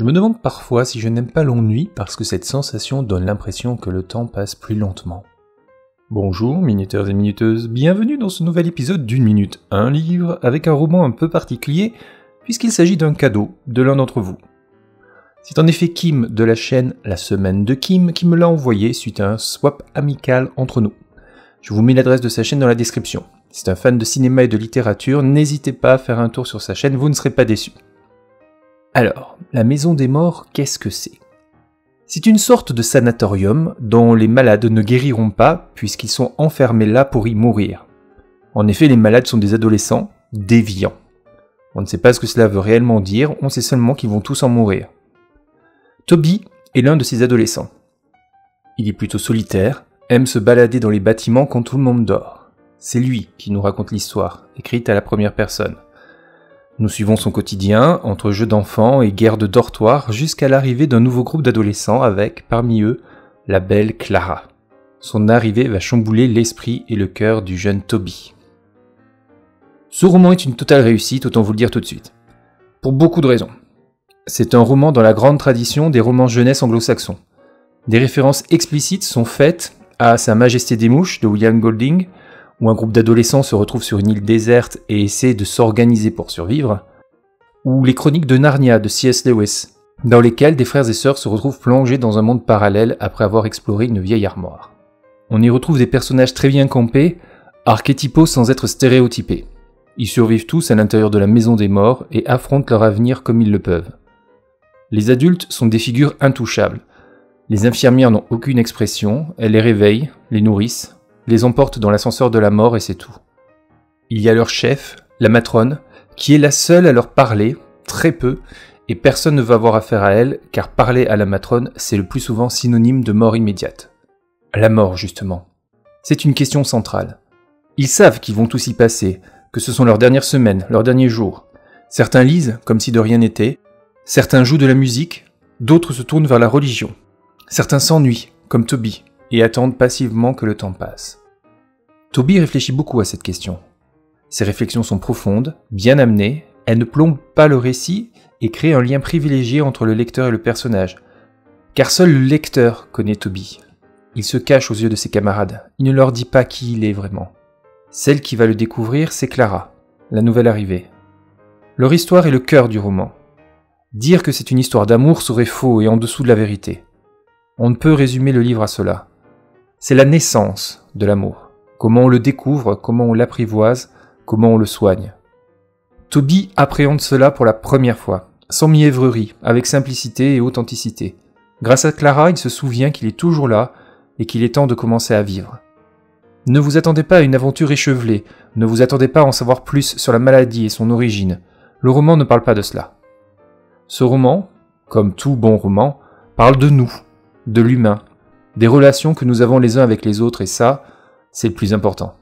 Je me demande parfois si je n'aime pas l'ennui parce que cette sensation donne l'impression que le temps passe plus lentement. Bonjour minuteurs et minuteuses, bienvenue dans ce nouvel épisode d'une minute, un livre avec un roman un peu particulier puisqu'il s'agit d'un cadeau de l'un d'entre vous. C'est en effet Kim de la chaîne La Semaine de Kim qui me l'a envoyé suite à un swap amical entre nous. Je vous mets l'adresse de sa chaîne dans la description. Si c'est un fan de cinéma et de littérature, n'hésitez pas à faire un tour sur sa chaîne, vous ne serez pas déçus. Alors, la Maison des Morts, qu'est-ce que c'est ? C'est une sorte de sanatorium dont les malades ne guériront pas puisqu'ils sont enfermés là pour y mourir. En effet, les malades sont des adolescents déviants. On ne sait pas ce que cela veut réellement dire, on sait seulement qu'ils vont tous en mourir. Toby est l'un de ces adolescents. Il est plutôt solitaire, aime se balader dans les bâtiments quand tout le monde dort. C'est lui qui nous raconte l'histoire, écrite à la première personne. Nous suivons son quotidien, entre jeux d'enfants et guerres de dortoir, jusqu'à l'arrivée d'un nouveau groupe d'adolescents avec, parmi eux, la belle Clara. Son arrivée va chambouler l'esprit et le cœur du jeune Toby. Ce roman est une totale réussite, autant vous le dire tout de suite. Pour beaucoup de raisons. C'est un roman dans la grande tradition des romans jeunesse anglo-saxons. Des références explicites sont faites à Sa Majesté des Mouches de William Golding, où un groupe d'adolescents se retrouve sur une île déserte et essaie de s'organiser pour survivre, ou les Chroniques de Narnia de C.S. Lewis, dans lesquelles des frères et sœurs se retrouvent plongés dans un monde parallèle après avoir exploré une vieille armoire. On y retrouve des personnages très bien campés, archétypaux sans être stéréotypés. Ils survivent tous à l'intérieur de la Maison des Morts et affrontent leur avenir comme ils le peuvent. Les adultes sont des figures intouchables. Les infirmières n'ont aucune expression, elles les réveillent, les nourrissent, les emportent dans l'ascenseur de la mort et c'est tout. Il y a leur chef, la matrone, qui est la seule à leur parler, très peu, et personne ne va avoir affaire à elle, car parler à la matrone, c'est le plus souvent synonyme de mort immédiate. La mort, justement. C'est une question centrale. Ils savent qu'ils vont tous y passer, que ce sont leurs dernières semaines, leurs derniers jours. Certains lisent, comme si de rien n'était, certains jouent de la musique, d'autres se tournent vers la religion. Certains s'ennuient, comme Toby, et attendent passivement que le temps passe. Toby réfléchit beaucoup à cette question. Ses réflexions sont profondes, bien amenées, elles ne plombent pas le récit et créent un lien privilégié entre le lecteur et le personnage. Car seul le lecteur connaît Toby. Il se cache aux yeux de ses camarades, il ne leur dit pas qui il est vraiment. Celle qui va le découvrir, c'est Clara, la nouvelle arrivée. Leur histoire est le cœur du roman. Dire que c'est une histoire d'amour serait faux et en dessous de la vérité. On ne peut résumer le livre à cela. C'est la naissance de l'amour. Comment on le découvre, comment on l'apprivoise, comment on le soigne. Toby appréhende cela pour la première fois, sans mièvrerie, avec simplicité et authenticité. Grâce à Clara, il se souvient qu'il est toujours là et qu'il est temps de commencer à vivre. Ne vous attendez pas à une aventure échevelée, ne vous attendez pas à en savoir plus sur la maladie et son origine. Le roman ne parle pas de cela. Ce roman, comme tout bon roman, parle de nous, de l'humain, des relations que nous avons les uns avec les autres et ça, c'est le plus important.